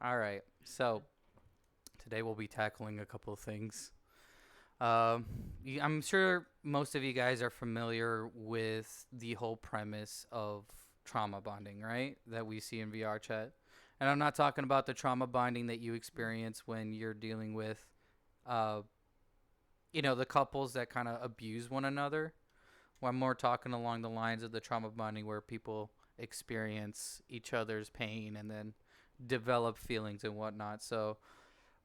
All right. So today we'll be tackling a couple of things. I'm sure most of you guys are familiar with the whole premise of trauma bonding, right? That we see in Vrchat. And I'm not talking about the trauma bonding that you experience when you're dealing with, uh, the couples that kind of abuse one another. Well, I'm more talking along the lines of the trauma bonding where people experience each other's pain and then develop feelings and whatnot. So,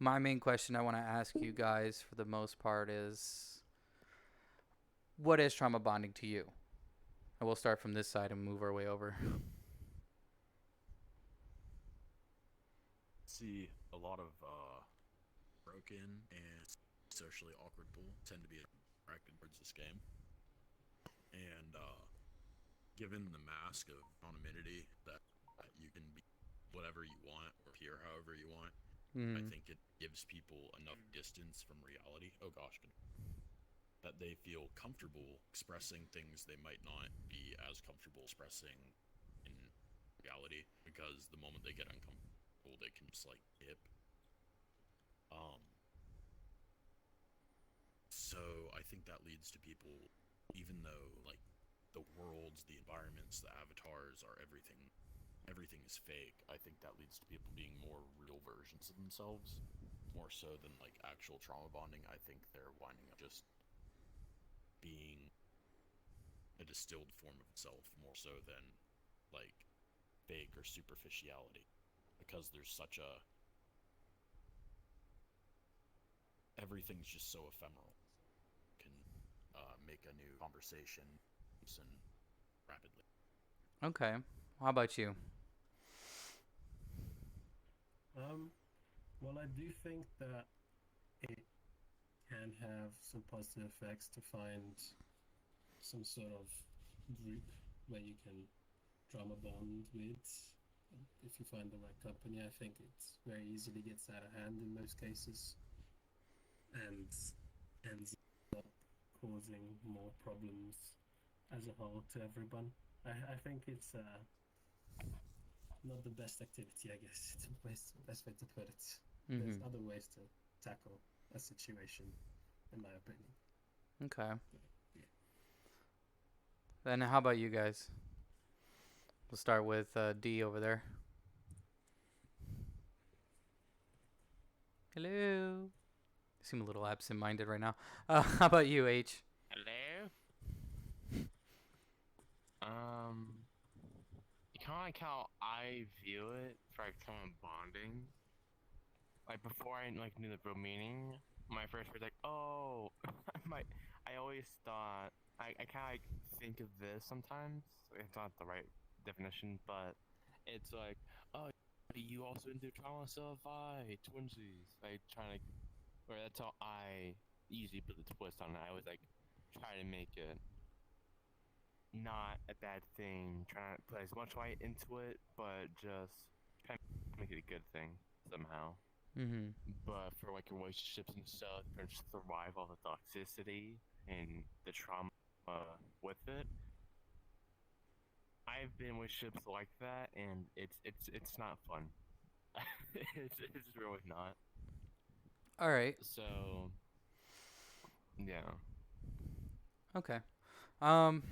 my main question I want to ask you guys for the most part is what is trauma bonding to you? And we'll start from this side and move our way over. See a lot of broken and socially awkward people tend to be attracted towards this game. And given the mask of anonymity that you can be whatever you want or appear however you want, I Mm. think it gives people enough distance from reality. Oh gosh, that they feel comfortable expressing things they might not be as comfortable expressing in reality because the moment they get uncomfortable, they can just like dip. Um, So I think that leads to people, even though like the worlds, the environments, the avatars are everything is fake. I think that leads to people being more real versions of themselves, more so than like actual trauma bonding. I think they're winding up just being a distilled form of self more so than like fake or superficiality, because there's such a everything's just so ephemeral. Can make a new conversation and rapidly. Okay. How about you? Um, well, I do think that it can have some positive effects to find some sort of group where you can drama bond with. If you find the right company, I think it very easily gets out of hand in most cases and ends up causing more problems as a whole to everyone. I think it's not the best activity, I guess. It's the best way to put it. There's Mm-hmm. other ways to tackle a situation, in my opinion. Okay. But, yeah. Then how about you guys? We'll start with D over there. Hello. You seem a little absent-minded right now. How about you, H? Hello? Um, kind of like how I view it for like someone bonding. Like before I like knew the real meaning, my first was like, oh, my. I always thought I kind of like think of this sometimes. It's not the right definition, but it's like, oh, you also into trauma, so have I, twinsies. Like trying to, or that's how I usually put the twist on it. I always like try to make it not a bad thing. Trying to put as much light into it, but just trying to make it a good thing somehow. Mm-hmm. But for like relationships and stuff, trying to survive all the toxicity and the trauma with it. I've been in relationships like that, and it's not fun. It's really not. All right. So yeah. Okay. Um,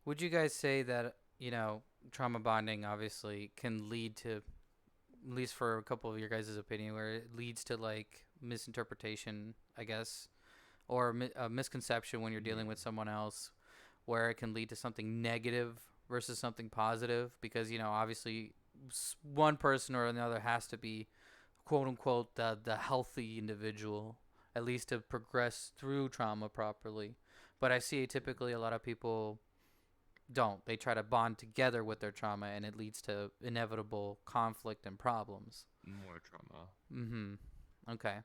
would you guys say that, trauma bonding obviously can lead to, at least for a couple of your guys' opinion, where it leads to like misinterpretation, I guess, or a misconception when you're dealing with Yeah. someone else, where it can lead to something negative versus something positive? Because, obviously one person or another has to be quote unquote the healthy individual, at least to progress through trauma properly. But I see typically a lot of people don't. They try to bond together with their trauma, and it leads to inevitable conflict and problems. More trauma. Mm-hmm. Okay.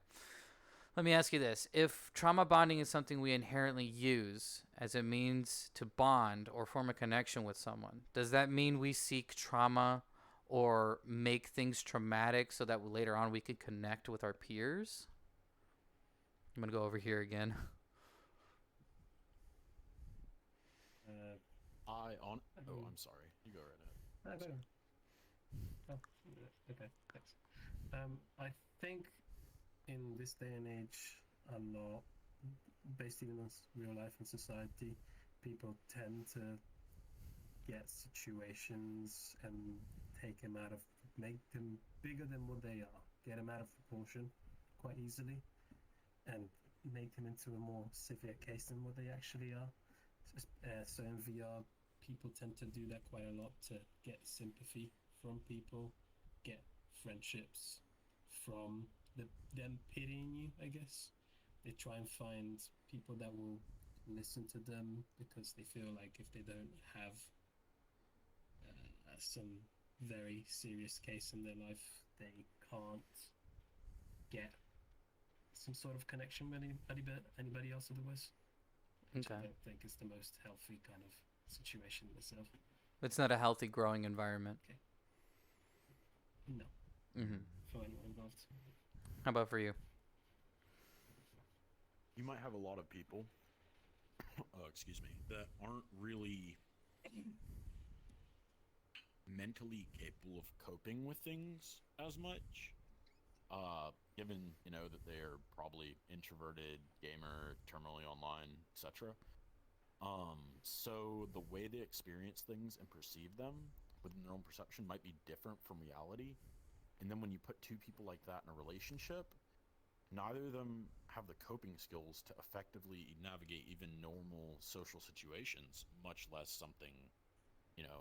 Let me ask you this. If trauma bonding is something we inherently use as a means to bond or form a connection with someone, does that mean we seek trauma or make things traumatic so that later on we could connect with our peers? I'm going to go over here again. Uh, I on. I Oh, mean, I'm sorry. You go right ahead. I don't know. Oh, okay, thanks. I think in this day and age, a lot, based even on real life and society, people tend to get situations and make them bigger than what they are, get them out of proportion quite easily, and make them into a more severe case than what they actually are. So in VR, people tend to do that quite a lot to get sympathy from people, get friendships from them pitying you, I guess. They try and find people that will listen to them because they feel like if they don't have some very serious case in their life, they can't get some sort of connection with anybody else otherwise. Which I Okay. don't think is the most healthy kind of situation myself. It's not a healthy growing environment. Okay. No, Mm-hmm. for anyone involved. How about for you? You might have a lot of people, excuse me, that aren't really mentally capable of coping with things as much. Given that they're probably introverted, gamer, terminally online, etc. So the way they experience things and perceive them within their own perception might be different from reality. And then when you put two people like that in a relationship, neither of them have the coping skills to effectively navigate even normal social situations, much less something,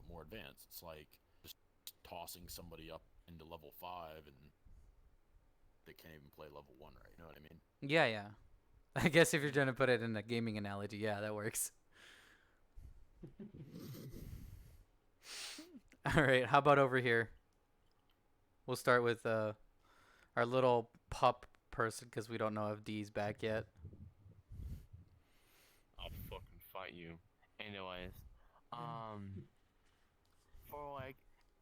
more advanced. It's like just tossing somebody up into level 5 and they can't even play level 1 right. You know what I mean? Yeah, yeah. I guess if you're trying to put it in a gaming analogy, yeah, that works. All right, how about over here? We'll start with our little pup person because we don't know if D's back yet. I'll fucking fight you. Anyways, um, for like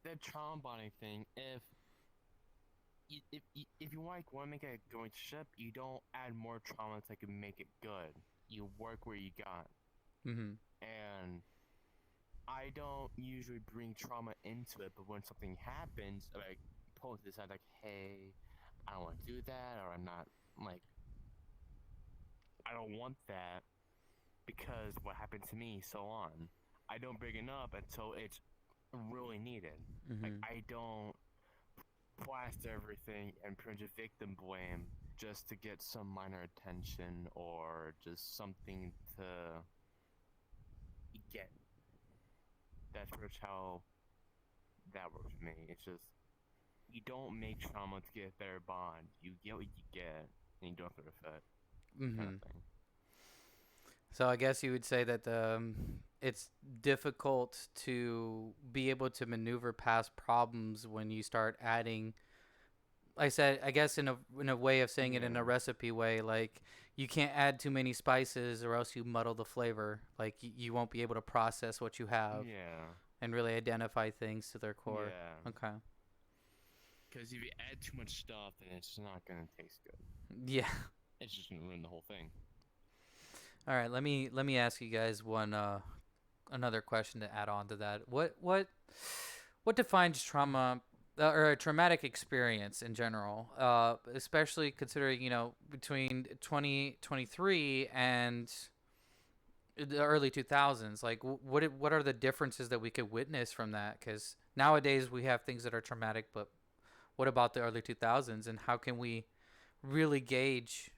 the trauma bonding thing, if you like want to make a good relationship, you don't add more trauma to like make it good. You work where you got, Mm-hmm. and I don't usually bring trauma into it. But when something happens, like pull to the side, like, hey, I don't want to do that, or I'm not like, I don't want that because what happened to me, so on. I don't bring it up until it's really needed. Like Mm-hmm. I don't plaster everything and pretend victim blame just to get some minor attention or just something to get. That's pretty much how that works for me. It's just you don't make trauma to get a better bond. You get what you get, and you don't have to reflect kind Mm-hmm. of thing. So I guess you would say that it's difficult to be able to maneuver past problems when you start adding. I said, I guess in a way of saying it in a Yeah. recipe way, like you can't add too many spices or else you muddle the flavor. Like you won't be able to process what you have Yeah. and really identify things to their core. Yeah. Okay. Because if you add too much stuff, then it's not gonna taste good. Yeah. It's just gonna ruin the whole thing. All right. Let me ask you guys one another question to add on to that. What defines trauma or a traumatic experience in general, especially considering between 2023 and the early 2000s? Like, what are the differences that we could witness from that? Because nowadays we have things that are traumatic, but what about the early 2000s, and how can we really gauge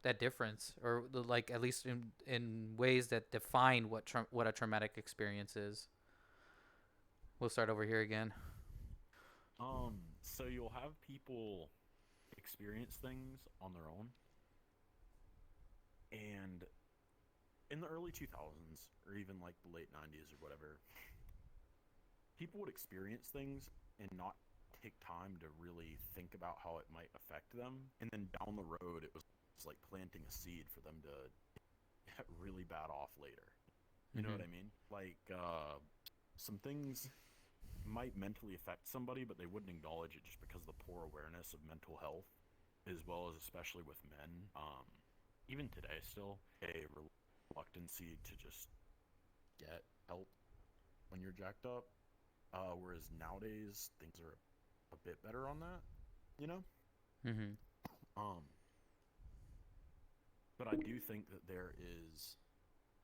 that difference, or like at least in ways that define what a traumatic experience is? We'll start over here again. So you'll have people experience things on their own, and in the early 2000s, or even like the late 90s or whatever, people would experience things and not take time to really think about how it might affect them. And then down the road, it was like planting a seed for them to get really bad off later. You know Mm-hmm. what I mean? Like, some things might mentally affect somebody, but they wouldn't acknowledge it just because of the poor awareness of mental health, as well as especially with men. Even today, still a reluctancy to just get help when you're jacked up. Whereas nowadays things are a bit better on that, you know. Mhm. Um, but I do think that there is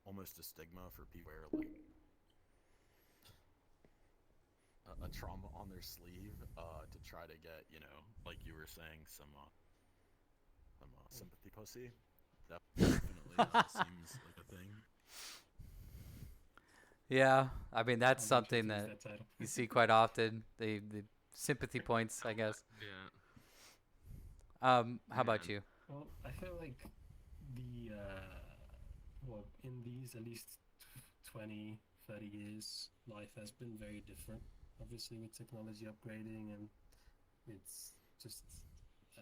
almost a stigma for people where like a trauma on their sleeve to try to get, you know, like you were saying, some sympathy pussy. Definitely seems like a thing. Yeah, I mean that's I'll venture something to use that that title. you see quite often. The sympathy points, I guess. Yeah. How about Man. you? Well, I feel like the well, in these at least 20, 30 years, life has been very different. Obviously, with technology upgrading and it's just uh,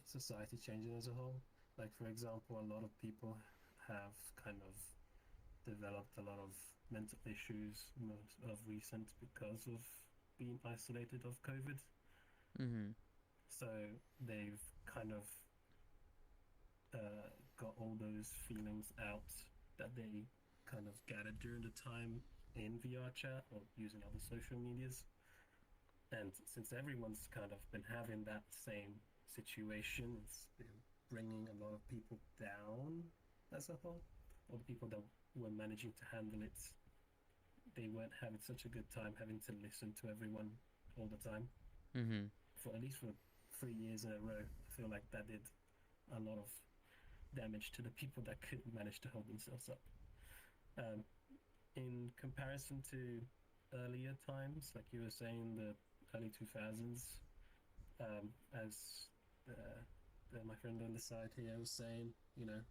society changing as a whole. Like, for example, a lot of people have kind of developed a lot of mental issues of recent because of being isolated of COVID. Mhm. So they've kind of got all those feelings out that they kind of gathered during the time in VR chat or using other social medias. And since everyone's kind of been having that same situation, it's been bringing a lot of people down as a whole. All the people that were managing to handle it, they weren't having such a good time having to listen to everyone all the time. Mhm. For at least for 3 years in a row, I feel like that did a lot of damage to the people that couldn't manage to hold themselves up. Um, in comparison to earlier times, like you were saying, the early 2000s, as my friend on the side here was saying, you know,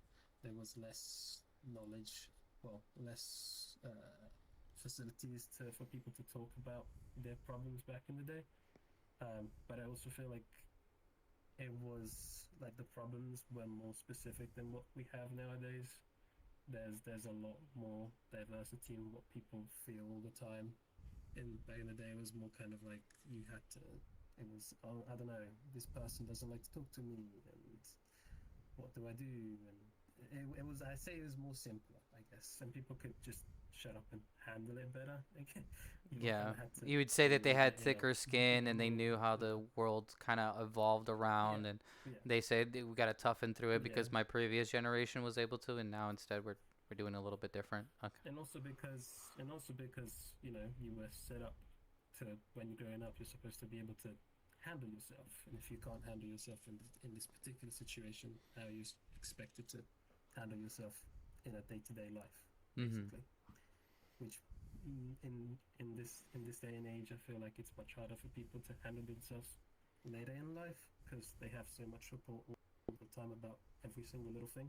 there was less knowledge, well, less facilities for people to talk about their problems back in the day. But I also feel like it was like the problems were more specific than what we have nowadays. There's a lot more diversity in what people feel all the time. And back in the day, it was more kind of like you had to. It was, oh, I don't know, this person doesn't like to talk to me, and what do I do? And it was, I say it was more simpler, I guess, and people could just shut up and handle it better. Like, you kind Yeah, of had to you would say that they make it had in a thicker skin and they knew how yeah, the world kind of evolved around, and yeah, they said we got to toughen through it yeah. because my previous generation was able to, and now instead we're doing a little bit different. Okay. And also because you know you were set up to, when you're growing up, you're supposed to be able to handle yourself, and if you can't handle yourself in this particular situation, how are you expected to handle yourself in a day-to-day life, Mhm. basically? Which in this day and age, I feel like it's much harder for people to handle themselves later in life because they have so much support all the time about every single little thing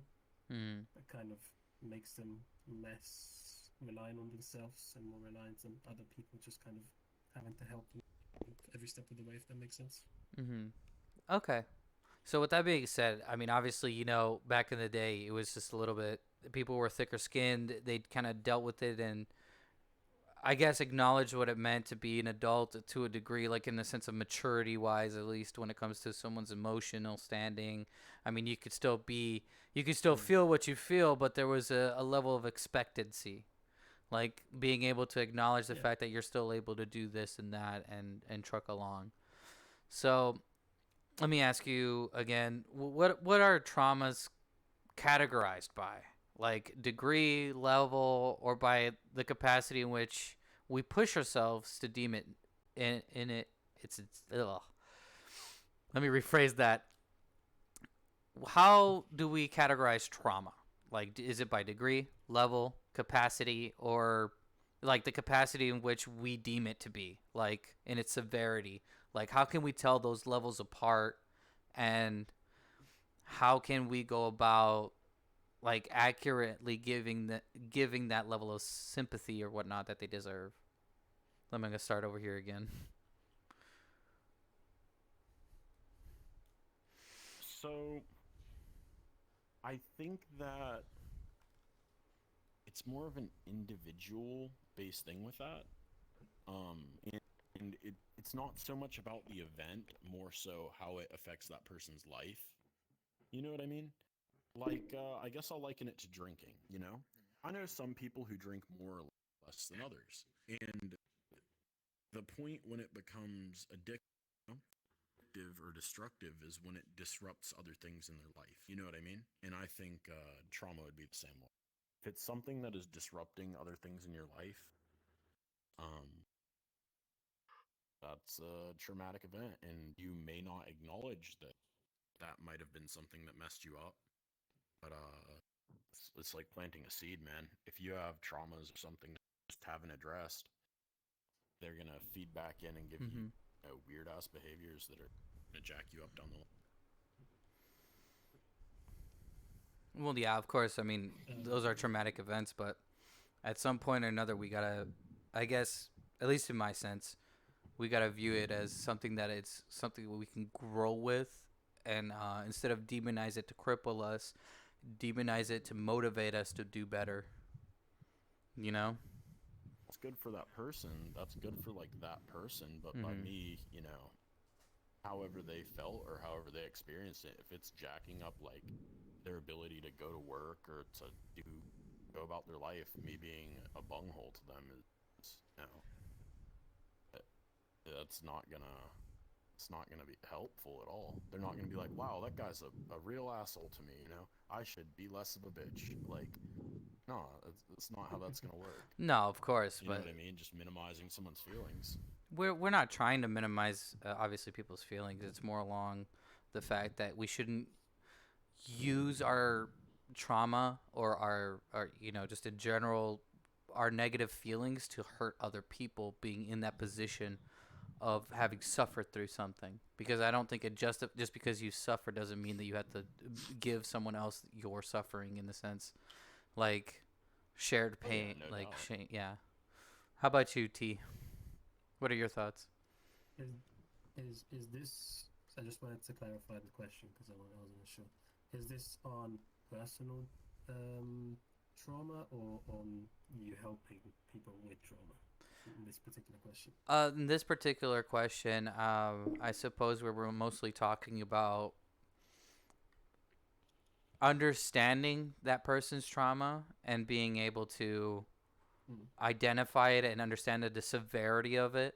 Mhm. that kind of makes them less reliant on themselves and more reliant on other people just kind of having to help them every step of the way, if that makes sense. Mhm. Okay. So with that being said, I mean, obviously, back in the day, it was just a little bit. People were thicker skinned. They kind of dealt with it and I guess acknowledge what it meant to be an adult to a degree, like in the sense of maturity wise, at least when it comes to someone's emotional standing. I mean, you could still Mm. feel what you feel, but there was a level of expectancy, like being able to acknowledge the Yeah. fact that you're still able to do this and that and truck along. So let me ask you again: what are traumas categorized by, like degree, level, or by the capacity in which we push ourselves to deem it in it. It's ugh. Let me rephrase that. How do we categorize trauma? Like, is it by degree, level, capacity, or like the capacity in which we deem it to be, like in its severity? Like, how can we tell those levels apart, and how can we go about like accurately giving that level of sympathy or whatnot that they deserve. I'm gonna start over here again. So I think that it's more of an individual based thing with that. And it's not so much about the event, more so how it affects that person's life. You know what I mean? Like, I guess I'll liken it to drinking, you know? I know some people who drink more or less than others. And the point when it becomes addictive, restrictive or destructive is when it disrupts other things in their life. You know what I mean? And I think trauma would be the same way. If it's something that is disrupting other things in your life, that's a traumatic event, and you may not acknowledge that that might have been something that messed you up. But it's like planting a seed, man. If you have traumas or something that you just haven't addressed, they're gonna feed back in and give you weird ass behaviors that are gonna jack you up down the line. Well, yeah, of course. I mean, those are traumatic events, but at some point or another, we gotta, I guess, at least in my sense, we gotta view it as something that it's something we can grow with, and instead of demonize it to cripple us, demonize it to motivate us to do better. You know? It's good for that person. That's good for like that person. But by me, you know, however they felt or however they experienced it, if it's jacking up like their ability to go to work or to go about their life, me being a bunghole to them is, you know, that's not gonna. It's not gonna be helpful at all. They're not gonna be like, wow, that guy's a real asshole to me, you know? I should be less of a bitch. Like, no, that's not how that's gonna work. No, of course, You know what I mean? Just minimizing someone's feelings. We're not trying to minimize obviously people's feelings. It's more along the fact that we shouldn't use our trauma or our you know, just in general, our negative feelings to hurt other people being in that position of having suffered through something. Because I don't think it just because you suffer doesn't mean that you have to give someone else your suffering, in the sense like shared pain, no like doubt. shame. Yeah. How about you, T? What are your thoughts? Is this? I just wanted to clarify the question because I wasn't sure. Is this on personal trauma or on you helping people with trauma? In this particular question. In this particular question, I suppose we're mostly talking about understanding that person's trauma and being able to identify it and understand the severity of it,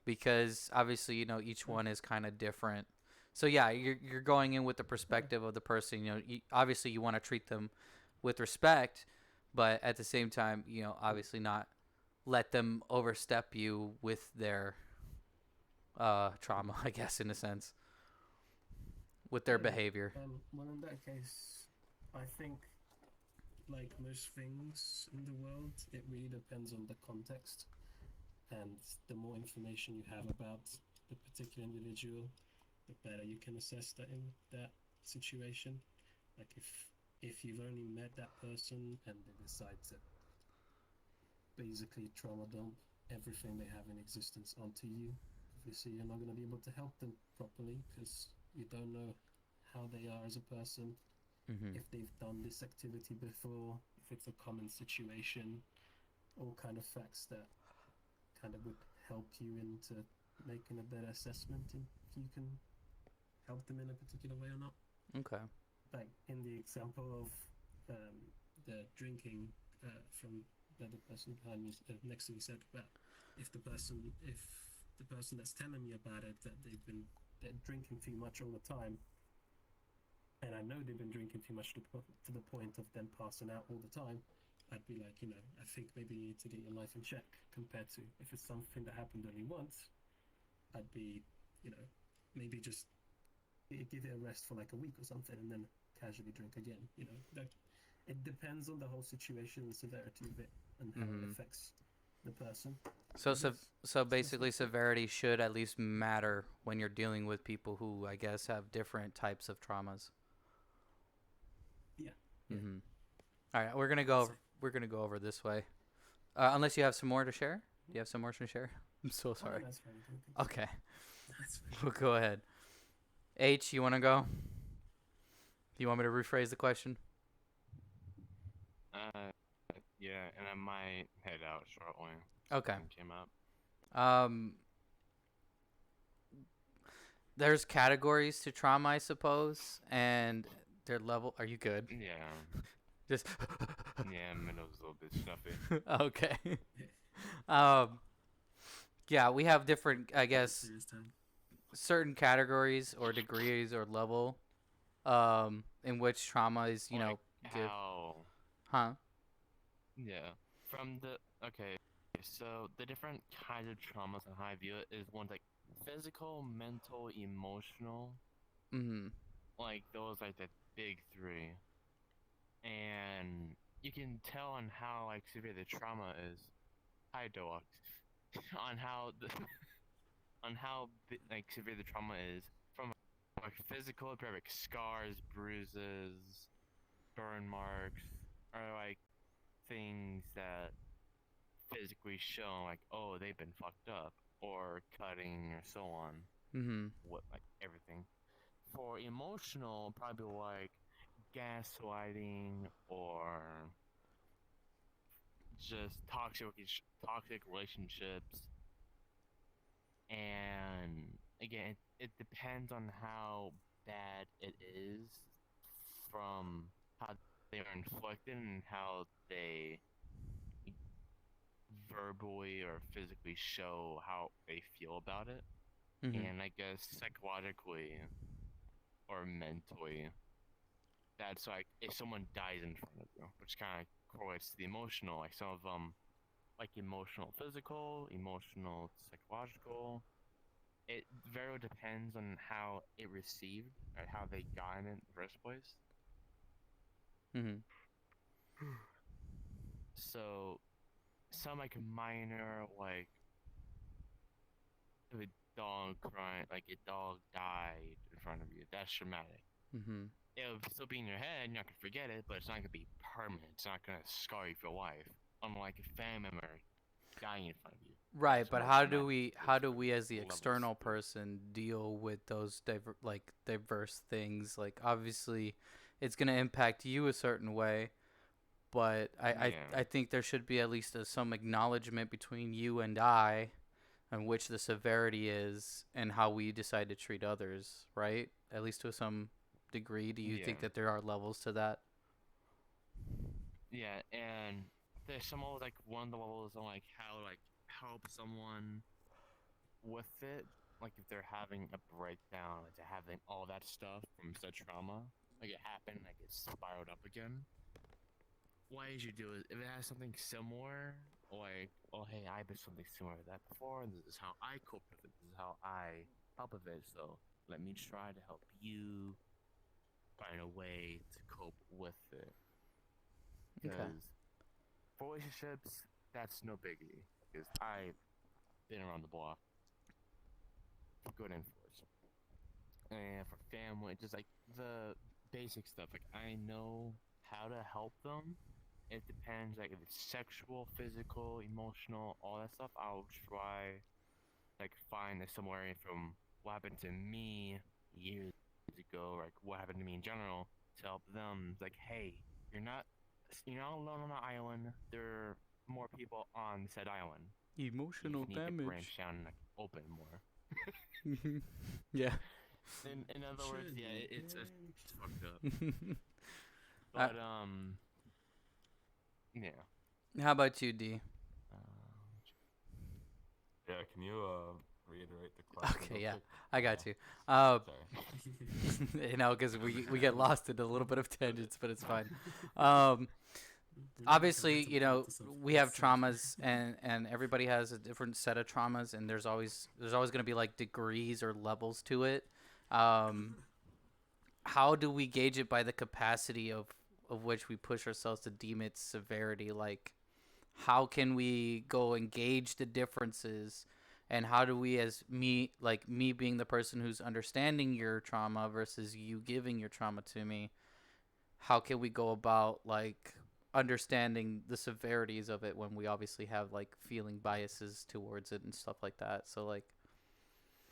because obviously, you know, each one is kind of different. So yeah, you're going in with the perspective of the person. You know, obviously you want to treat them with respect, but at the same time, you know, obviously not let them overstep you with their trauma, I guess, in a sense, with their behavior. Well, in that case, I think, like most things in the world, it really depends on the context, and the more information you have about the particular individual, the better you can assess that in that situation. Like if you've only met that person and they decide to basically trauma dump everything they have in existence onto you, obviously you're not going to be able to help them properly because you don't know how they are as a person, if they've done this activity before, if it's a common situation, all kind of facts that kind of would help you into making a better assessment if you can help them in a particular way or not. Okay. Like in the example of the drinking from the other person behind me, next to me, said about if the person that's telling me about it, that they're drinking too much all the time, and I know they've been drinking too much to the point of them passing out all the time, I'd be like, you know, I think maybe you need to get your life in check. Compared to if it's something that happened only once, I'd be, you know, maybe just give it a rest for like a week or something and then casually drink again. You know, that it depends on the whole situation and severity of it and how it affects the person. So basically, severity should at least matter when you're dealing with people who, I guess, have different types of traumas. Yeah. All right, we're gonna go over this way, unless you have some more to share. Do you have some more to share? I'm so sorry. Oh, that's fine. Okay, That's fine. we'll go ahead. H, you want to go? Do you want me to rephrase the question? Yeah, and I might head out shortly. Okay. Something came up. There's categories to trauma, I suppose, and their level. Are you good? Yeah. Just. Yeah, my nose is a little bit stuffy. Okay. Yeah, we have different, I guess. certain categories or degrees or level in which trauma is, you Like know, give, how? huh? Yeah. From the okay, so the different kinds of traumas and how I view it is one's like physical, mental, emotional. Mhm. Like those like the big three. And you can tell on how like severe the trauma is. Hi Doak. on how the like severe the trauma is from like physical, probably like scars, bruises, burn marks, or like things that physically show like, oh, they've been fucked up, or cutting, or so on. Mhm. What like everything. For emotional, probably like gaslighting or just toxic relationships. And again, it depends on how bad it is from how they are inflicted and how they verbally or physically show how they feel about it. Mhm. And I guess psychologically or mentally, that's like if someone dies in front of you, which kind of correlates to the emotional. Like some of them, like emotional, physical, emotional, psychological. It very depends on how it received or how they got it in the first place. Mhm. So some like minor, like if a dog crying, like a dog died in front of you, that's traumatic. Mhm. It'll still be in your head, you're not gonna forget it, but it's not gonna be permanent. It's not gonna scar you for life. Unlike a family member dying in front of you, Right, that's but more how do traumatic. we There's as the levels external to it. person deal with those diverse things? Like obviously it's going to impact you a certain way, but Yeah, I think there should be at least some acknowledgement between you and I on which the severity is and how we decide to treat others, right? At least to some degree. Do you think yeah, that there are levels to that? yeah. And there's some of like one of the levels on like how to like help someone with it, like if they're having a breakdown, like they're having all that stuff from such trauma, like it happened, like it spiraled up again. What you should do is if it has something similar, like, oh hey, I've been something similar to that before, and this is how I cope with it. This is how I help with it. So let me try to help you find a way to cope with it. Okay. Because for relationships, that's no biggie. Because I've been around the block for good and for worse. And for family, just like the basic stuff. Like I know how to help them. It depends, like if it's sexual, physical, emotional, all that stuff. I'll try like find a similarity from what happened to me years ago, like what happened to me in general, to help them. Like, hey, you're not you're not alone on the island. There are more people on said island. You Emotional just need to damage. branch down and like open more. Yeah. In other words, yeah, Emotional it's damage. fucked up. uh, But yeah. how about you, D? Um, Yeah, can you reiterate the question Okay, real yeah, quick? I got you. Sorry. You know, because we get lost in a little bit of tangents, but it's fine. Um, We need like a obviously, little you know, practice of we have accent. traumas, and everybody has a different set of traumas, and there's always going to be like degrees or levels to it. Um, how do we gauge it by the capacity of which we push ourselves to deem its severity? Like, how can we go and gauge the differences, and how do we, as me being the person who's understanding your trauma versus you giving your trauma to me, how can we go about like understanding the severities of it when we obviously have like feeling biases towards it and stuff like that? So like,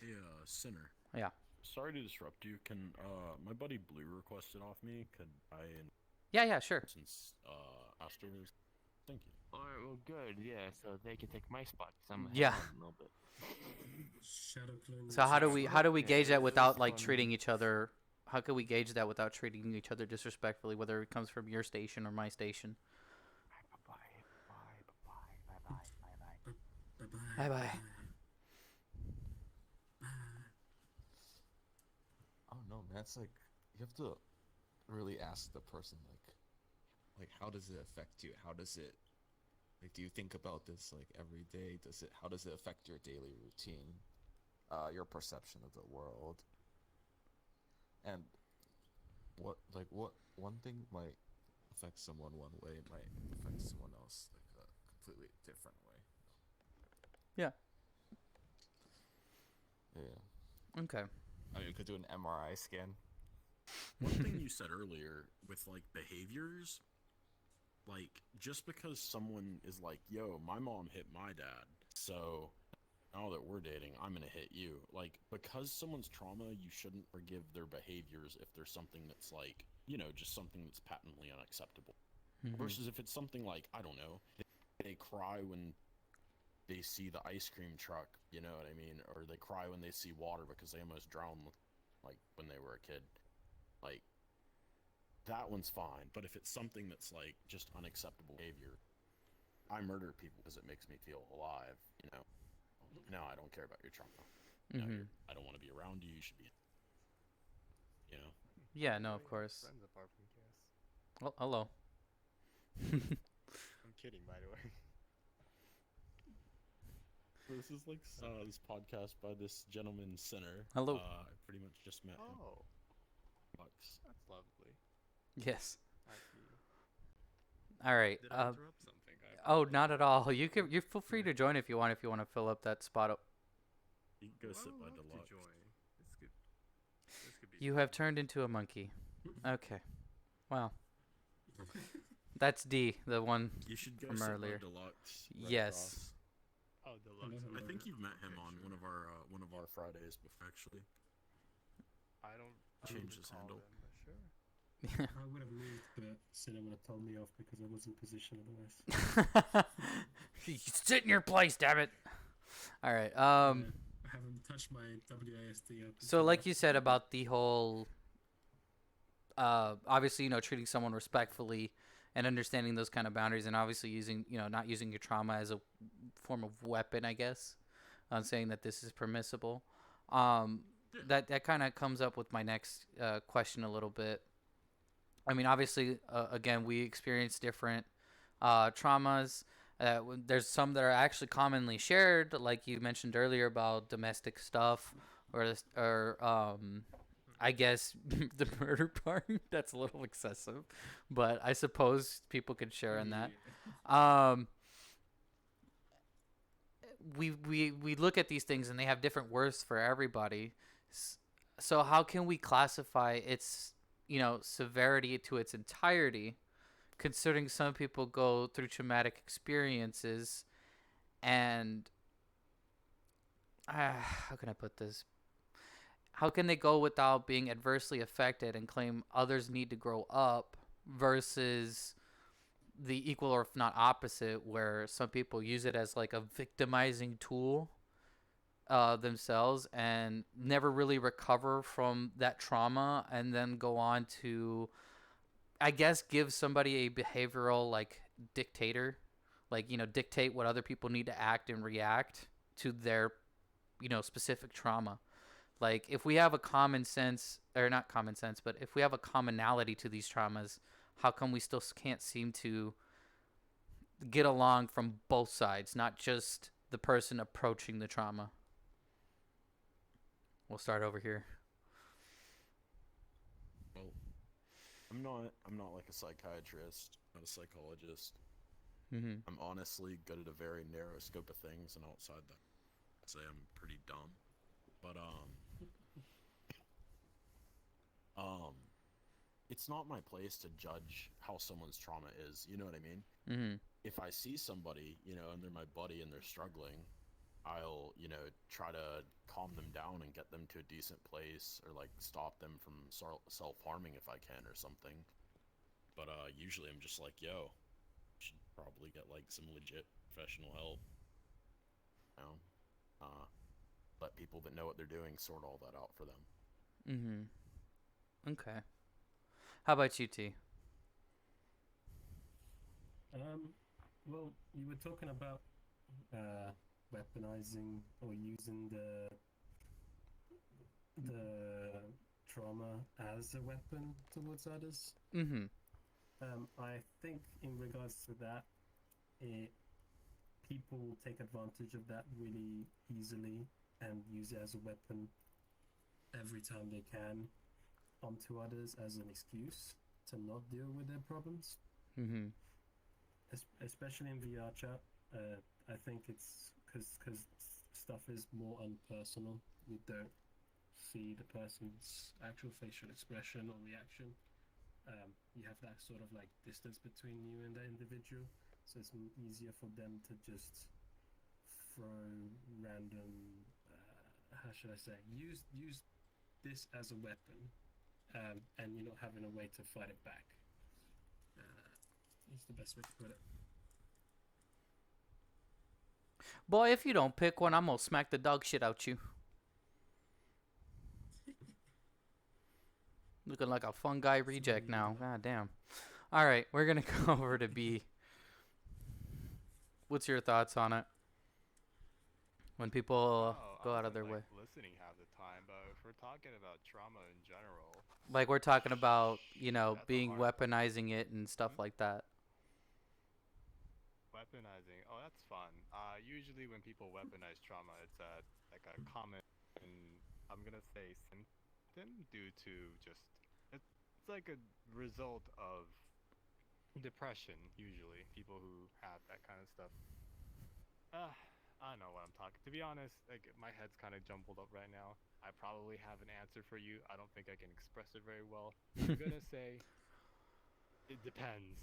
Hey, Sinner. yeah. Sorry to disrupt you. Can my buddy Blue requested off me? Could I, Yeah, yeah, sure. since Astor's? Thank you. Alright, well, good, yeah, so they can take my spot, because I'm Yeah. ahead a little bit. Shadow clone. So how do we Yeah, gauge that it was without like fun. treating each other? How can we gauge that without treating each other disrespectfully, whether it comes from your station or my station? Bye-bye, bye-bye, bye-bye, bye-bye, bye-bye. Bye bye. Bye Bye bye. bye. Bye. I don't know, man. It's like you have to really ask the person, like how does it affect you? How does it like? Do you think about this like every day? How does it affect your daily routine? Your perception of the world, and what one thing might affect someone one way might affect someone else like a completely different way. Yeah. Yeah. Okay. I mean, you could do an MRI scan. One thing you said earlier with like behaviors, like just because someone is like, "Yo, my mom hit my dad, so now that we're dating, I'm gonna hit you." Like because someone's trauma, you shouldn't forgive their behaviors if there's something that's like, just something that's patently unacceptable. Versus if it's something like, I don't know, they cry when they see the ice cream truck, you know what I mean? Or they cry when they see water because they almost drowned, like, when they were a kid. Like, that one's fine. But if it's something that's, like, just unacceptable behavior, I murder people because it makes me feel alive, No, I don't care about your trauma. I don't want to be around you. You should be, Yeah, no, of course. Friends apart from Cass. Well, hello. I'm kidding, by the way. This is like this podcast by this gentleman, Sinner. Hello. I pretty much just met him. Oh, Bucks. that's lovely. Yes. I see. All right. Did I interrupt something? Oh, not at all. You feel free to join if you want to fill up that spot up. You can go sit by love to Deluxe. join. This could be. You have turned into a monkey. Okay. Wow. That's D, the one. You should go From sit earlier. by Deluxe. Red Yes. Cross. Oh, Deluxe. I think you've met him on one of our Fridays before, actually. I don't Change his recall handle. them, but sure. I would have moved, but Sinner would have told me off because I was in position otherwise. You sit in your place, damn it. All right. I haven't touched my WASD yet. So like you said about the whole obviously, treating someone respectfully and understanding those kind of boundaries, and obviously using, not using your trauma as a form of weapon, I guess, on saying that this is permissible. That kind of comes up with my next question a little bit. I mean, obviously, again, we experience different traumas. There's some that are actually commonly shared, like you mentioned earlier about domestic stuff, or I guess the murder part. That's a little excessive, but I suppose people could share in that. We look at these things and they have different worths for everybody. So how can we classify its severity to its entirety, considering some people go through traumatic experiences and how can I put this? How can they go without being adversely affected and claim others need to grow up versus the equal or if not opposite, where some people use it as like a victimizing tool themselves and never really recover from that trauma and then go on to, I guess, give somebody a behavioral like dictator, like, dictate what other people need to act and react to their, specific trauma. Like if we have a common sense, or not common sense, but if we have a commonality to these traumas, how come we still can't seem to get along from both sides, not just the person approaching the trauma? We'll start over here. Well, I'm not like a psychiatrist, not a psychologist. Mm-hmm. I'm honestly good at a very narrow scope of things, and outside that, I'd say I'm pretty dumb. But it's not my place to judge how someone's trauma is. You know what I mean? Mm-hmm. If I see somebody, and they're my buddy and they're struggling, I'll, try to calm them down and get them to a decent place, or like stop them from self-harming if I can or something. But usually I'm just like, yo, you should probably get like some legit professional help. Let people that know what they're doing sort all that out for them. Mm-hmm. Okay. How about you, T? Well, you were talking about weaponizing or using the trauma as a weapon towards others. Mm-hmm. I think in regards to that, it people take advantage of that really easily and use it as a weapon every time they can onto others as an excuse to not deal with their problems. Mm-hmm. Especially in VR chat, I think it's because stuff is more unpersonal. You don't see the person's actual facial expression or reaction. You have that sort of like distance between you and the individual, so it's easier for them to just throw random. How should I say? Use this as a weapon, and you're not having a way to fight it back. Is the best way to put it. Boy, if you don't pick one, I'm gonna smack the dog shit out you. Looking like a fun guy reject now. God damn. All right, we're gonna go over to B. What's your thoughts on it? When people go out of their way, Listening half the time, but if we're talking about trauma in general, like we're talking about, That's a being hard- weaponizing it and stuff like that. weaponizing. Oh, that's fun. Usually when people weaponize trauma, it's like a common, I'm gonna say symptom due to just it's like a result of depression. Usually, people who have that kind of stuff. I don't know what I'm talking. To be honest, like my head's kind of jumbled up right now. I probably have an answer for you. I don't think I can express it very well. I'm gonna say it depends.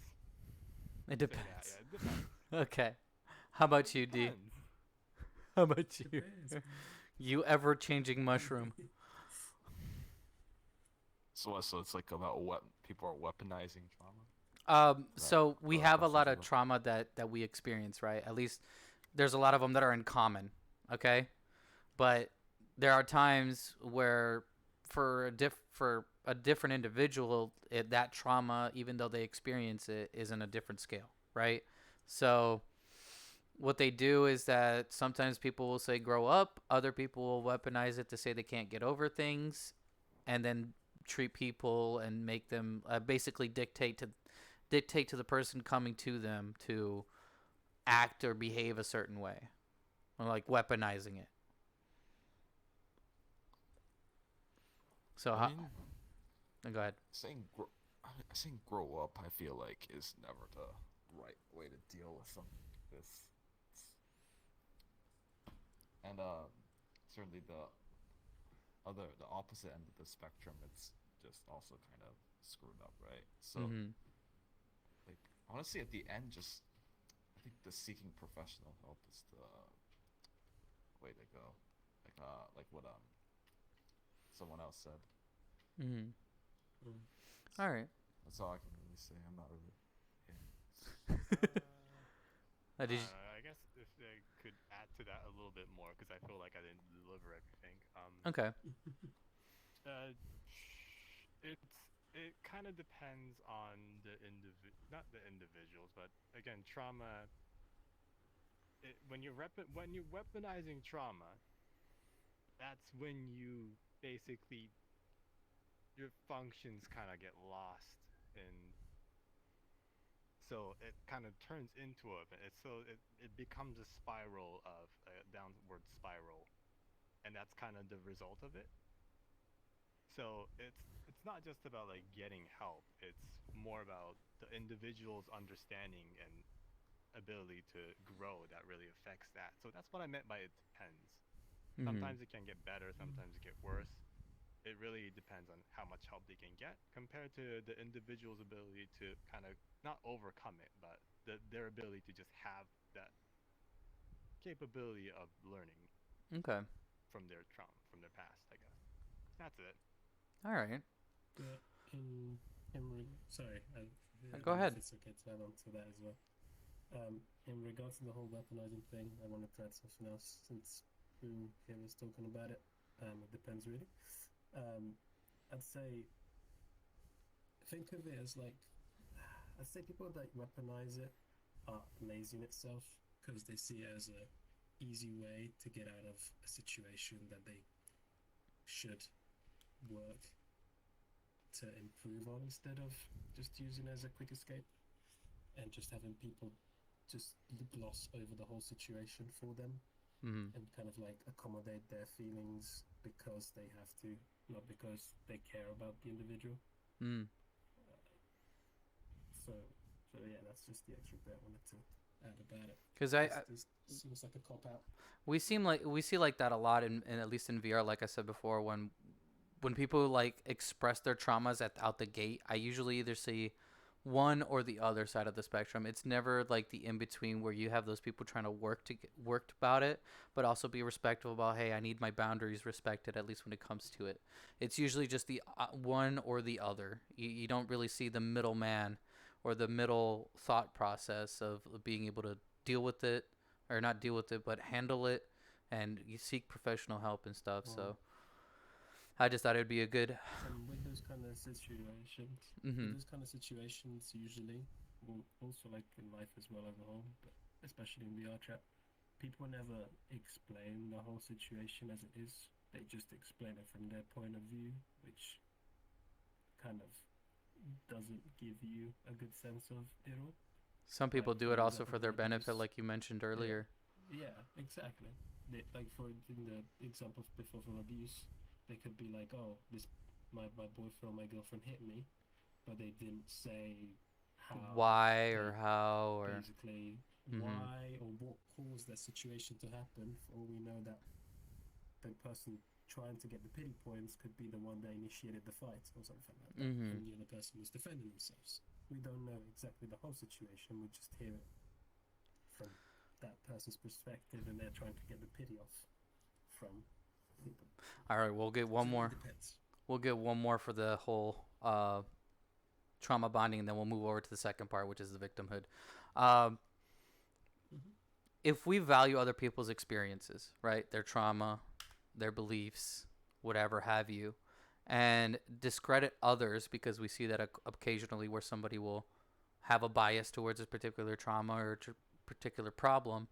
It Say that, depends. yeah, it depends. Okay. How about you, D? Depends. How about you? Depends. You ever changing mushroom? So it's like about what people are weaponizing trauma. So we the have a question lot to of the- trauma that we experience, right? At least there's a lot of them that are in common, okay? But there are times where for a different individual, that trauma, even though they experience it, is in a different scale, right? So what they do is that sometimes people will say grow up, other people will weaponize it to say they can't get over things, and then treat people and make them basically dictate to the person coming to them to act or behave a certain way, or like weaponizing it. So I mean, go ahead. saying grow up, I feel like is never the right way to deal with this. And certainly the opposite end of the spectrum, it's just also kind of screwed up, right? So Mm-hmm. like honestly, at the end, just I think the seeking professional help is the way to go. Like what someone else said. Mm-hmm. Mm. All right. That's all I can really say. I'm not really. Yeah. I Did don't know, I guess if I could add to that a little bit more, because I feel like I didn't deliver everything. okay. It kind of depends on not the individuals, but again, trauma. When you're weaponizing trauma, that's when you basically your functions kind of get lost in. So it kind of turns into it becomes a spiral of a downward spiral, and that's kind of the result of it. So it's not just about like getting help. It's more about the individual's understanding and ability to grow that really affects that. So that's what I meant by it depends. Mm-hmm. Sometimes it can get better, sometimes it get worse. It really depends on how much help they can get compared to the individual's ability to kind of not overcome it, but their ability to just have that capability of learning Okay. from their trauma, from their past, I guess. That's it. All right. But sorry, Go ahead. If it's okay to add on to that as well. In regards to the whole weaponizing thing, I wanted to add something else since Boo here was talking about it. It depends really. I'd say think of it as like I'd say people that weaponize it are lazy in itself because they see it as a easy way to get out of a situation that they should work to improve on instead of just using it as a quick escape and just having people just gloss over the whole situation for them Mm-hmm. and kind of like accommodate their feelings because they have to, not because they care about the individual. Mm. So yeah, that's just the extra bit I wanted to add about it. Because This seems like a cop out. we see like that a lot in at least in VR. Like I said before, when people like express their traumas out the gate, I usually either see one or the other side of the spectrum. It's never like the in between where you have those people trying to work about it, but also be respectful about, hey, I need my boundaries respected, at least when it comes to it. It's usually just the one or the other. You don't really see the middleman or the middle thought process of being able to deal with it, or not deal with it, but handle it, and you seek professional help and stuff. So I just thought it would be a good. And with those kind of situations, Mm-hmm. usually, well, also like in life as well as a whole, but especially in VR chat, people never explain the whole situation as it is. They just explain it from their point of view, which kind of doesn't give you a good sense of it all. Some people Like, do for it also example, for their with benefit, abuse. like you mentioned earlier. Yeah, exactly. Like for in the examples before from abuse, they could be like, "Oh, my boyfriend or my girlfriend hit me," but they didn't say how Why they or how or. basically Mhm. why or what caused that situation to happen. For all we know, that the person trying to get the pity points could be the one that initiated the fight or something like that, Mhm. and the other person was defending themselves. We don't know exactly the whole situation. We just hear it from that person's perspective, and they're trying to get the pity off from people. All right, we'll get one So more. it depends. We'll get one more for the whole trauma bonding, and then we'll move over to the second part, which is the victimhood. Um, if we value other people's experiences, right, their trauma, their beliefs, whatever have you, and discredit others because we see that occasionally where somebody will have a bias towards a particular trauma or particular problem,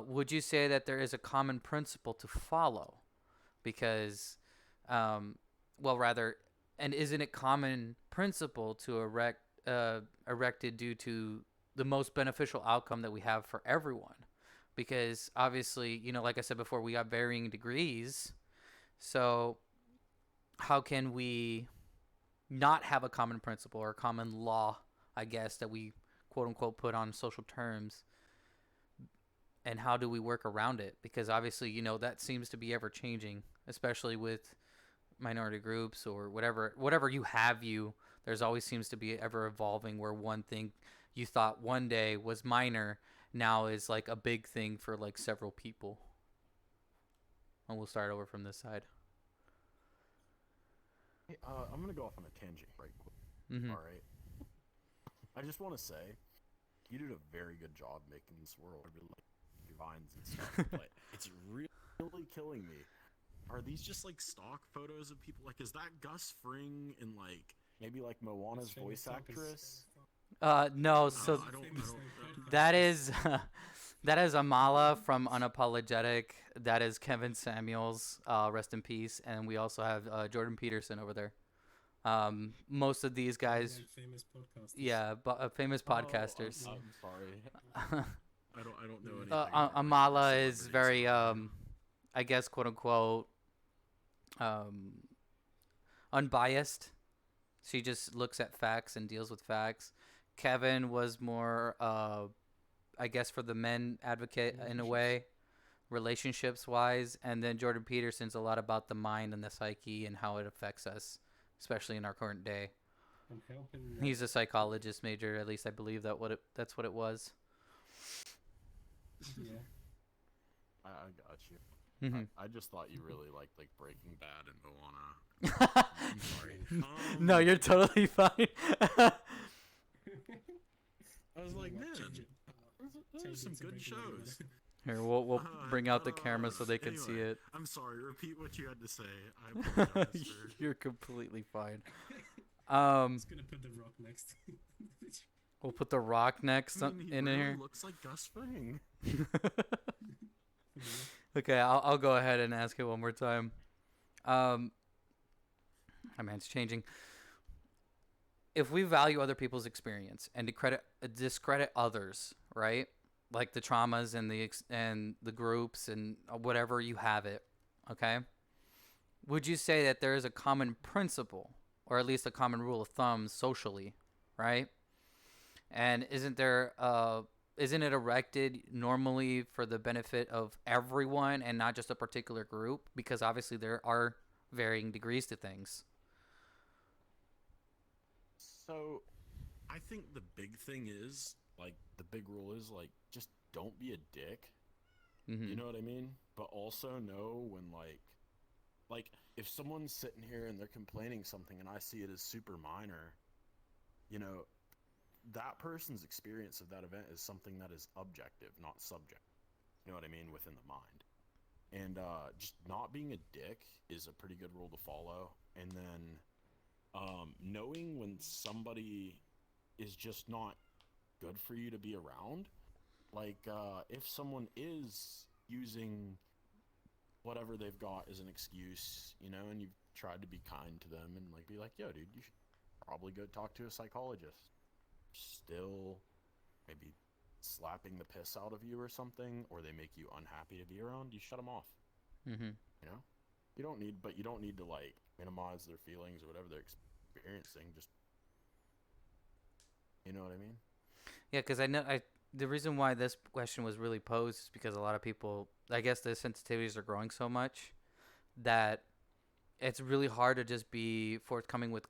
would you say that there is a common principle to follow? Because, well, rather, and isn't it common principle to erected due to the most beneficial outcome that we have for everyone? Because obviously, like I said before, we got varying degrees. So how can we not have a common principle or a common law, I guess, that we quote unquote put on social terms? And how do we work around it? Because obviously, that seems to be ever changing, especially with minority groups or whatever there's always seems to be ever evolving, where one thing you thought one day was minor now is like a big thing for like several people. And we'll start over from this side. Hey, I'm gonna go off on a tangent right quick. Mm-hmm. All right. I just want to say, you did a very good job making this world. I really like your vines and stuff, but it's really killing me. Are these just like stock photos of people? Like, is that Gus Fring and like maybe like Moana's voice actress? No, so I don't. that is that is Amala from Unapologetic. That is Kevin Samuels, rest in peace. And we also have Jordan Peterson over there. Most of these guys, Like famous podcasters. yeah, famous podcasters. I'm sorry. I don't know anything. about, like, Amala is celebrities very around I guess quote unquote unbiased. She just looks at facts and deals with facts. Kevin was more I guess for the men advocate in a way, relationships wise, and then Jordan Peterson's a lot about the mind and the psyche and how it affects us, especially in our current day. And helping. He's a psychologist major, at least I believe that's what it was. Yeah. I got you. Mm-hmm. I just thought you really liked like Breaking Bad and Moana. I'm sorry. No, you're totally fine. I was like, man, Change it. those are some good shows. Here, we'll bring out the camera so they can see Anyway, it. I'm sorry. Repeat what you had to say. I apologize. Sir. You're completely fine. Just gonna put the rock next. We'll put the Rock next I mean, he in really here. looks like Gus Fring. Okay, I'll go ahead and ask it one more time. My man's changing. If we value other people's experience and discredit others, right? Like the traumas and the groups and whatever you have it, okay? Would you say that there is a common principle or at least a common rule of thumb socially, right? And isn't it erected normally for the benefit of everyone and not just a particular group? Because obviously there are varying degrees to things. So, I think the big thing is, like, the big rule is, like, just don't be a dick. Mm-hmm. You know what I mean? But also know when, like, if someone's sitting here and they're complaining something and I see it as super minor, you know, that person's experience of that event is something that is objective, not subjective. You know what I mean? Within the mind. And just not being a dick is a pretty good rule to follow. And then knowing when somebody is just not good for you to be around. Like, if someone is using whatever they've got as an excuse, you know, and you've tried to be kind to them and, like, be like, yo, dude, you should probably go talk to a psychologist. Still, maybe slapping the piss out of you or something, or they make you unhappy to be around, you shut them off. Mm-hmm. You know? You don't need to, like, minimize their feelings or whatever they're experiencing. Just, you know what I mean? Yeah, because the reason why this question was really posed is because a lot of people, I guess, the sensitivities are growing so much that it's really hard to just be forthcoming with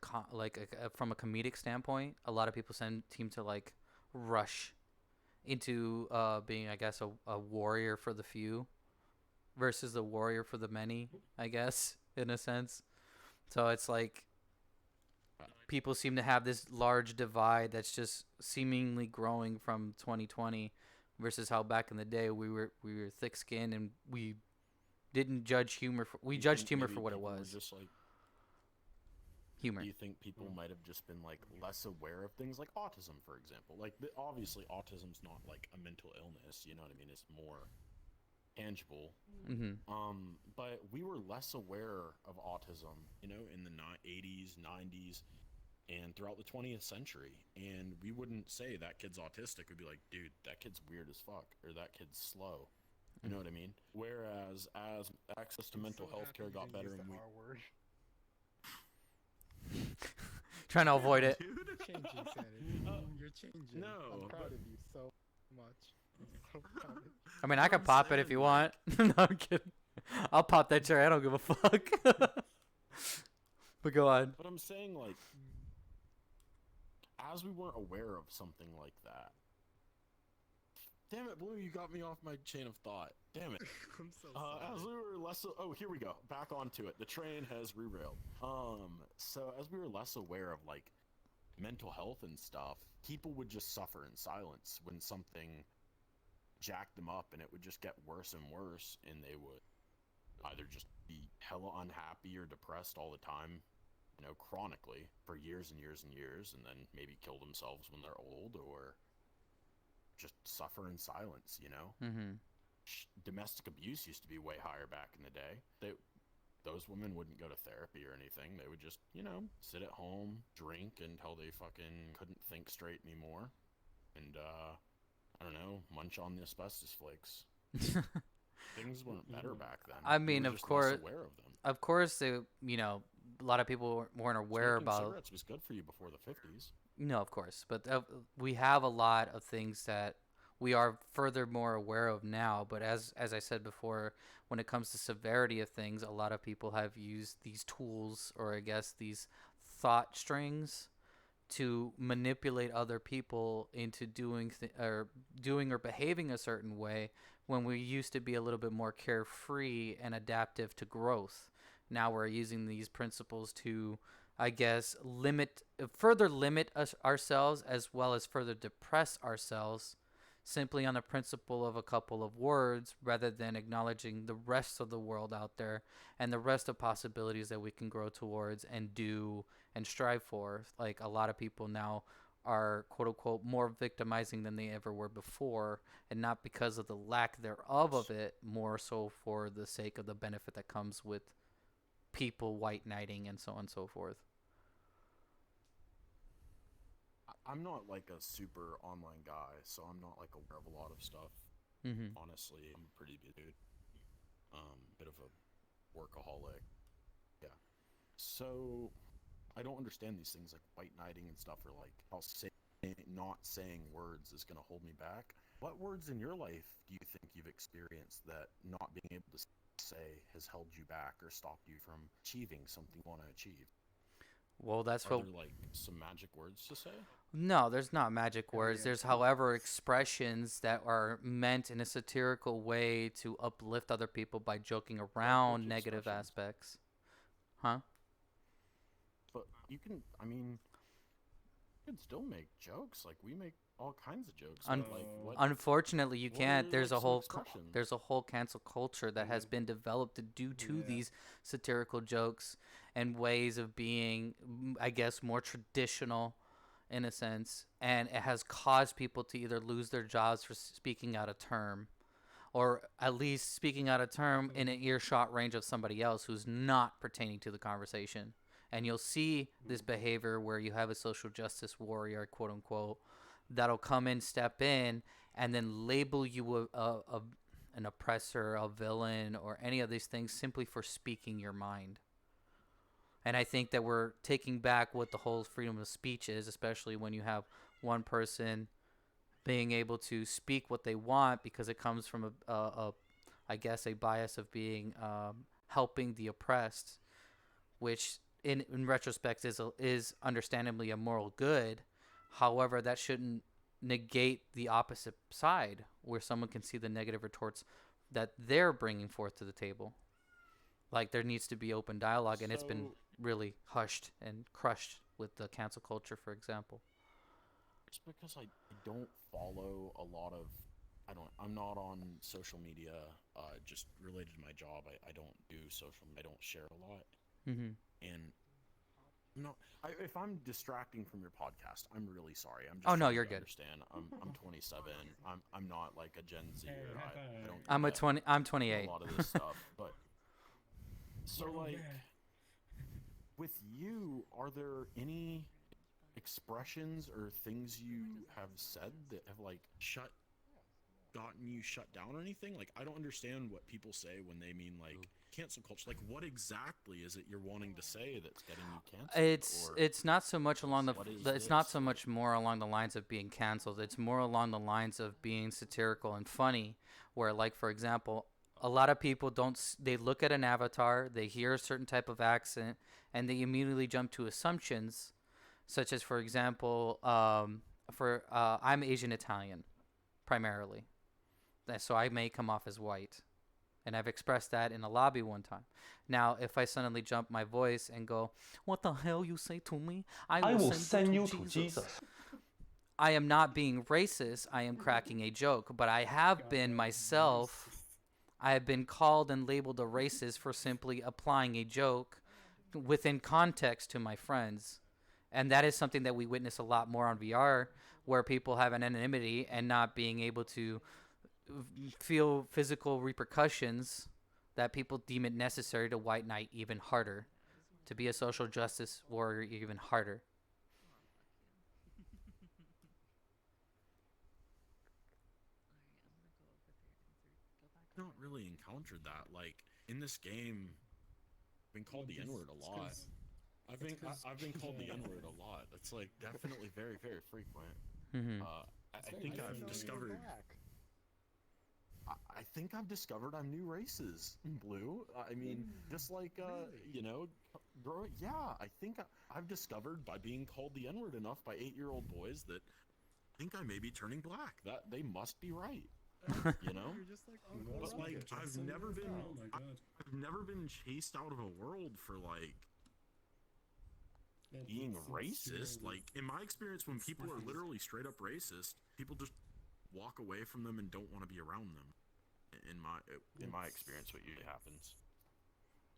from a comedic standpoint. A lot of people seem to like rush into being, I guess, a warrior for the few versus the warrior for the many, I guess, in a sense. So it's like people seem to have this large divide that's just seemingly growing from 2020 versus how back in the day we were thick-skinned and we didn't judge humor. We judged humor for what it was. Just like humor. Do you think people might have just been like less aware of things like autism, for example? Like, obviously, autism's not like a mental illness. You know what I mean? It's more tangible. Mm-hmm. But we were less aware of autism, you know, in the 80s, 90s, and throughout the 20th century. And we wouldn't say that kid's autistic. We'd be like, dude, that kid's weird as fuck, or that kid's slow. You know what I mean? Whereas as access to mental health care got better and we... Trying to avoid it. You're changing, Sanity. You're changing. No, I'm proud of you so much. I'm so proud of you. I mean, I can pop it if you want. No, I'm kidding. I'll pop that cherry. I don't give a fuck. But go on. But I'm saying, like, as we weren't aware of something like that. Damn it, Blue, you got me off my chain of thought. Damn it. I'm so sorry. As we were less... Oh, here we go. Back onto it. The train has derailed. So as we were less aware of, like, mental health and stuff, people would just suffer in silence when something jacked them up, and it would just get worse and worse, and they would either just be hella unhappy or depressed all the time, you know, chronically for years and years and years, and then maybe kill themselves when they're old, or just suffer in silence, you know? Mm-hmm. Domestic abuse used to be way higher back in the day. Those women wouldn't go to therapy or anything. They would just, you know, sit at home, drink until they fucking couldn't think straight anymore, and I don't know, munch on the asbestos flakes. Things weren't better back then. I mean, we were of just course, less aware of them. Of course, you know, a lot of people weren't aware Smoking about. cigarettes was good for you before the 50s. No, of course, but we have a lot of things that we are furthermore aware of now. But as I said before, when it comes to severity of things, a lot of people have used these tools, or I guess these thought strings, to manipulate other people into doing or behaving a certain way when we used to be a little bit more carefree and adaptive to growth. Now we're using these principles to, I guess, further limit ourselves as well as further depress ourselves simply on the principle of a couple of words rather than acknowledging the rest of the world out there and the rest of possibilities that we can grow towards and do and strive for. Like, a lot of people now are, quote unquote, more victimizing than they ever were before, and not because of the lack thereof of it, more so for the sake of the benefit that comes with people white knighting and so on and so forth. I'm not like a super online guy, so I'm not like aware of a lot of stuff. Mm-hmm. Honestly, I'm a pretty busy dude. Bit of a workaholic. Yeah. So I don't understand these things like white knighting and stuff, or like how not saying words is gonna hold me back. What words in your life do you think you've experienced that not being able to say has held you back or stopped you from achieving something you want to achieve? Well, that's Are what. there like some magic words to say? No, there's not magic words. yeah. There's, however, expressions that are meant in a satirical way to uplift other people by joking around which negative expressions? aspects. Huh? But you can, I mean, you can still make jokes. Like we make all kinds of jokes. Un- but, like what? Unfortunately, you what can't. are, There's like, a some whole expressions? there's a whole cancel culture that has been developed due to Yeah. these satirical jokes and ways of being, I guess, more traditional in a sense, and it has caused people to either lose their jobs for speaking out of term, or at least speaking out of term in an earshot range of somebody else who's not pertaining to the conversation. And you'll see this behavior where you have a social justice warrior, quote unquote, that'll come in, step in, and then label you an oppressor, a villain, or any of these things simply for speaking your mind. And I think that we're taking back what the whole freedom of speech is, especially when you have one person being able to speak what they want because it comes from I guess, a bias of being helping the oppressed, which in retrospect is understandably a moral good. However, that shouldn't negate the opposite side, where someone can see the negative retorts that they're bringing forth to the table. Like, there needs to be open dialogue, and it's been So- really hushed and crushed with the cancel culture, for example. Just because I don't follow a lot of, I'm not on social media, just related to my job. I don't do social, I don't share a lot. Mm-hmm. And no, if I'm distracting from your podcast, I'm really sorry. I'm just Oh, no, trying you're to good. understand. I'm 27. I'm not like a Gen Z. I don't. I'm get I'm a 28. lot of this stuff, but so Oh, like man. with you, are there any expressions or things you have said that have like gotten you shut down or anything? Like, I don't understand what people say when they mean like cancel culture. Like, what exactly is it you're wanting to say that's getting you canceled? It's not so much along what is it's not this? so much more along the lines of being canceled. It's more along the lines of being satirical and funny, where, like, for example, a lot of people they look at an avatar, they hear a certain type of accent, and they immediately jump to assumptions, such as, for example, I'm Asian Italian primarily, so I may come off as white. And I've expressed that in a lobby one time. Now, if I suddenly jump my voice and go, "What the hell you say to me? I will send you to Jesus." I am not being racist. I am cracking a joke. But I have been myself. I have been called and labeled a racist for simply applying a joke within context to my friends. And that is something that we witness a lot more on VR, where people have an anonymity and not being able to feel physical repercussions, that people deem it necessary to white knight even harder, to be a social justice warrior even harder. I don't really encountered that. Like in this game, I've been called the N-word a lot. I've been called the N-word a lot. That's like definitely very, very frequent. Mm-hmm. I think I've discovered. I think I've discovered I'm new races in blue. I mean, just like yeah. I think I've discovered by being called the N-word enough by 8-year-old boys that I think I may be turning black. That they must be right. You know? You're just like, oh, But cool. like, I've never been. Oh my god. I've never been chased out of a world for like Yeah, being it's racist. really- Like in my experience, when people are literally straight up racist, people just walk away from them and don't want to be around them. In my experience, what usually happens.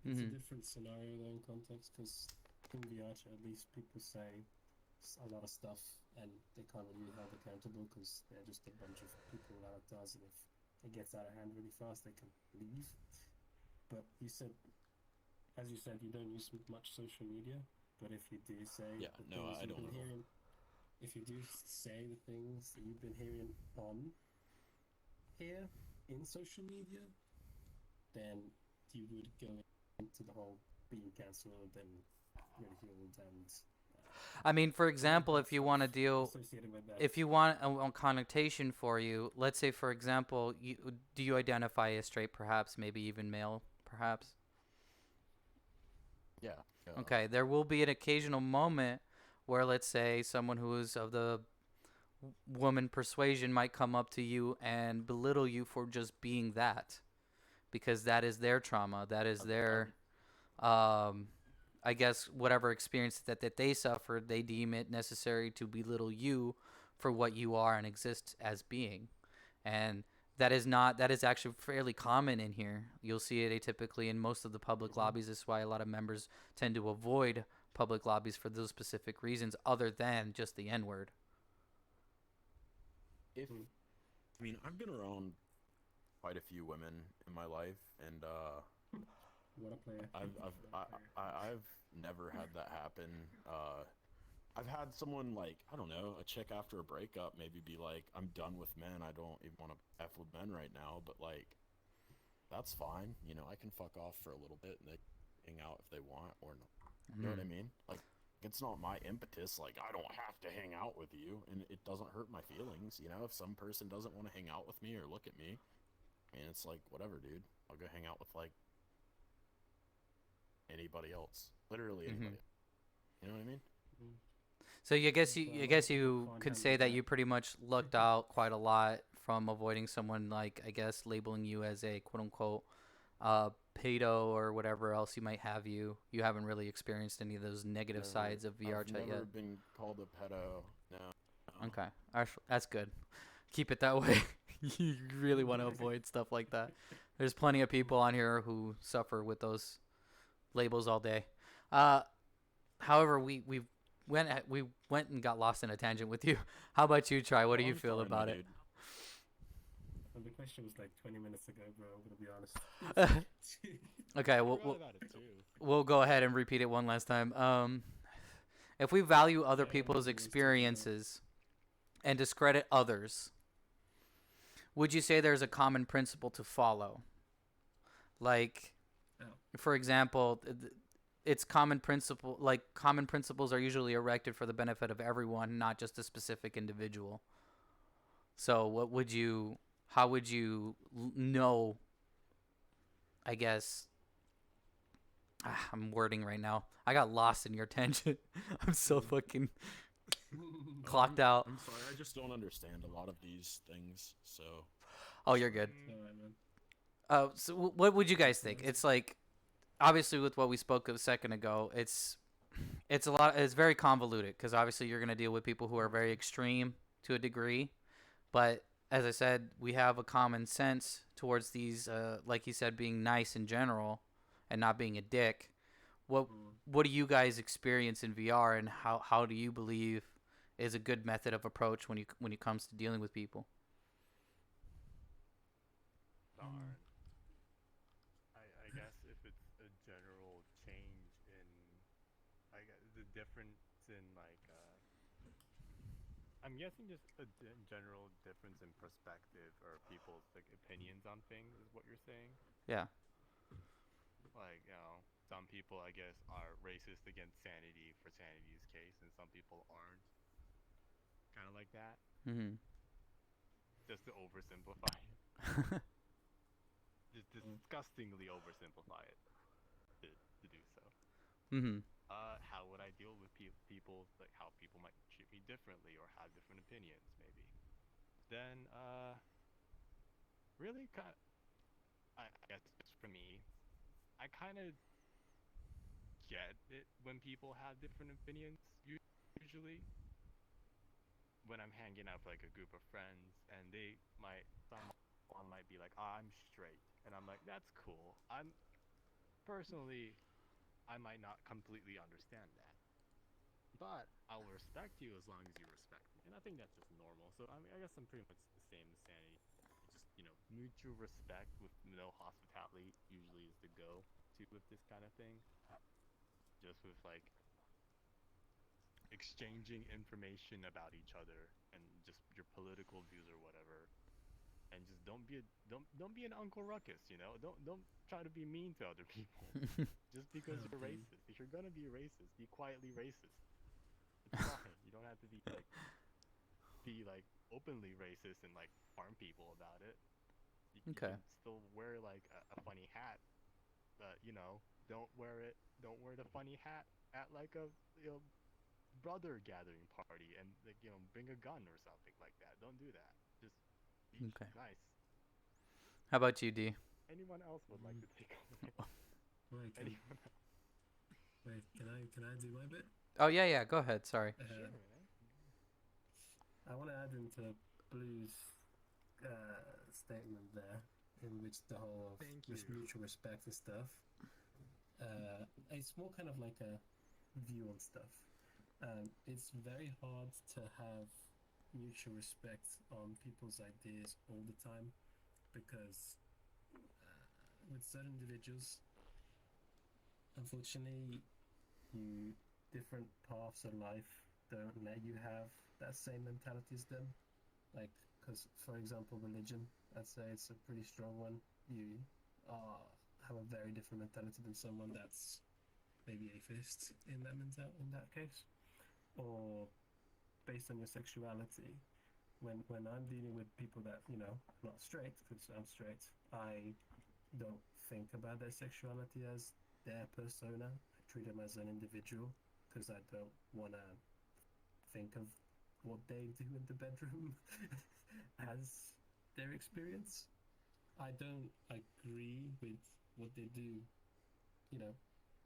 It's a Mm-hmm. different scenario though in context, because in Vrchat at least people say a lot of stuff and they can't really be held accountable because they're just a bunch of people with avatars, and if it gets out of hand really fast they can leave. But you said as you said, you don't use much social media, but if you do say Yeah, the no, things I you've don't been at all. hearing, if you do say the things that you've been hearing on here in social media, then you would go into the whole being cancelled and ridiculed and I mean, for all of example, that if you stuff want to deal, associated with that. if you want a connotation for you, let's say, for example, do you identify as straight, perhaps, maybe even male, perhaps? Yeah. Okay, there will be an occasional moment where, let's say, someone who is of the woman persuasion might come up to you and belittle you for just being that, because that is their trauma, that is their, I guess, whatever experience that they suffered, they deem it necessary to belittle you for what you are and exist as being. And that is actually fairly common in here. You'll see it atypically in most of the public lobbies. This is why a lot of members tend to avoid public lobbies for those specific reasons, other than just the N word. If I mean, I've been around quite a few women in my life, and What a player. I've never had that happen. I've had someone, like, I don't know, a chick after a breakup maybe be like, I'm done with men, I don't even want to F with men right now, but like, that's fine, you know, I can fuck off for a little bit and they hang out if they want or not. You know what I mean? Like, it's not my impetus, like, I don't have to hang out with you, and it doesn't hurt my feelings, you know, if some person doesn't want to hang out with me or look at me, and it's like, whatever, dude, I'll go hang out with, like, anybody else, literally anybody. You know what I mean? So I guess you could say that you pretty much lucked out quite a lot from avoiding someone, like, I guess, labeling you as a quote unquote pedo or whatever else you might have you. You haven't really experienced any of those negative sides of VR I've chat never yet. been called a pedo. No. Okay, that's good. Keep it that way. You really want to avoid stuff like that. There's plenty of people on here who suffer with those labels all day. However, we went and got lost in a tangent with you. How about you, Try? What do you I'm feel sorry, about my it? dude. And the question was like 20 minutes ago, bro. I'm gonna be honest. Okay, I we'll, forgot about it too. we'll go ahead and repeat it one last time. If we value other Yeah, people's we always talk about- experiences and discredit others, would you say there's a common principle to follow? Like, Oh. for example, it's common principle. Like, common principles are usually erected for the benefit of everyone, not just a specific individual. So, how would you know? I guess I'm wording right now. I got lost in your tangent. I'm so fucking clocked out. I'm sorry, I just don't understand a lot of these things, so. Oh, you're good. Alright, man. So what would you guys think? It's like, obviously, with what we spoke of a second ago, it's a lot. It's very convoluted because obviously you're gonna deal with people who are very extreme to a degree, but as I said, we have a common sense towards these, like you said, being nice in general, and not being a dick. What do you guys experience in VR, and how do you believe is a good method of approach when it comes to dealing with people? Darn. I guess if it's a general change in, I guess the difference in like, I'm guessing just a general difference in perspective or people's like opinions on things is what you're saying. Yeah. Like, you know, some people I guess are racist against sanity for sanity's case, and some people aren't. Kind of like that. Mm-hmm. Just to oversimplify it. Just disgustingly oversimplify it to do so. Mm-hmm. How would I deal with people, like how people might treat me differently or have different opinions, maybe? Then, really kind of, I guess just for me, I kind of get it when people have different opinions, usually. When I'm hanging out with like a group of friends and someone might be like, oh, I'm straight. And I'm like, that's cool. Personally, I might not completely understand that. But I'll respect you as long as you respect me. And I think that's just normal. So, I mean, I guess I'm pretty much the same as Sanity. Just, mutual respect with no hospitality usually is the go-to. into with this kind of thing, just with like exchanging information about each other and just your political views or whatever. And just don't be an Uncle Ruckus, you know. Don't try to be mean to other people just because you're Okay. racist. If you're gonna be racist, be quietly racist. It's fine. You don't have to be like openly racist and like harm people about it. You Okay. can still wear like a funny hat, but you know, don't wear it. Don't wear the funny hat at like a brother gathering party and like bring a gun or something like that. Don't do that. Just be Okay. nice. How about you, D? Anyone else would like to take over? Wait, Anyone else? wait, can I do my bit? Oh yeah. Go ahead. Sorry. Sure, man. I want to add into Blue's statement there, in which the whole of Thank this you. mutual respect and stuff. It's more kind of like a view on stuff. It's very hard to have mutual respect on people's ideas all the time because with certain individuals, unfortunately, you different paths of life don't let you have that same mentality as them. Like, because for example, religion, I'd say it's a pretty strong one. You have a very different mentality than someone that's maybe atheist in that case, or based on your sexuality. When I'm dealing with people that not straight, because I'm straight, I don't think about their sexuality as their persona. I treat them as an individual because I don't want to think of what they do in the bedroom as their experience. I don't agree with what they do,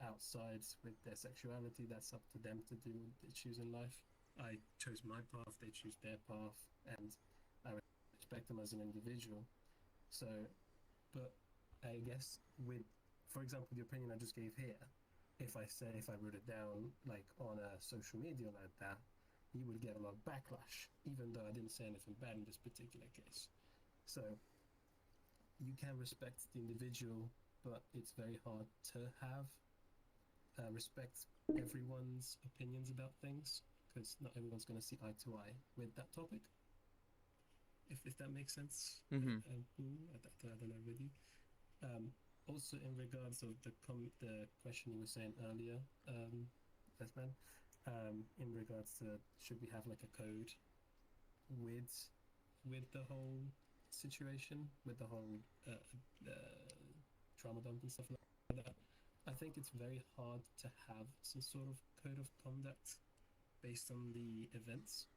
outside with their sexuality. That's up to them to do what they choose in life. I chose my path, they choose their path, and I respect them as an individual. So, but I guess with, for example, the opinion I just gave here, if I wrote it down like on a social media like that, you would get a lot of backlash, even though I didn't say anything bad in this particular case. So you can respect the individual, but it's very hard to have respect everyone's opinions about things because not everyone's going to see eye to eye with that topic. If that makes sense. Mhm. I don't know with you. Also, in regards of the question you were saying earlier, yes, man. In regards to should we have like a code with the whole situation, with the whole trauma dump and stuff like that. I think it's very hard to have some sort of code of conduct based on the events,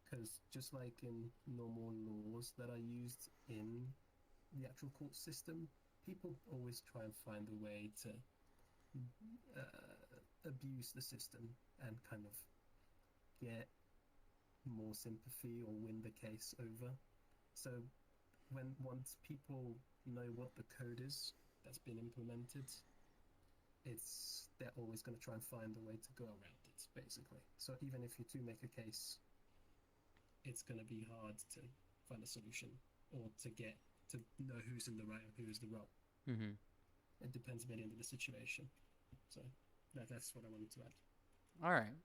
because just like in normal laws that are used in the actual court system, people always try and find a way to abuse the system and kind of get more sympathy or win the case over. So once people know what the code is that's been implemented, they're always going to try and find a way to go around it, basically. So even if you do make a case, it's going to be hard to find a solution or to know who's in the right and who's the wrong. Mhm. It depends very on the situation. So that's what I wanted to add. All right.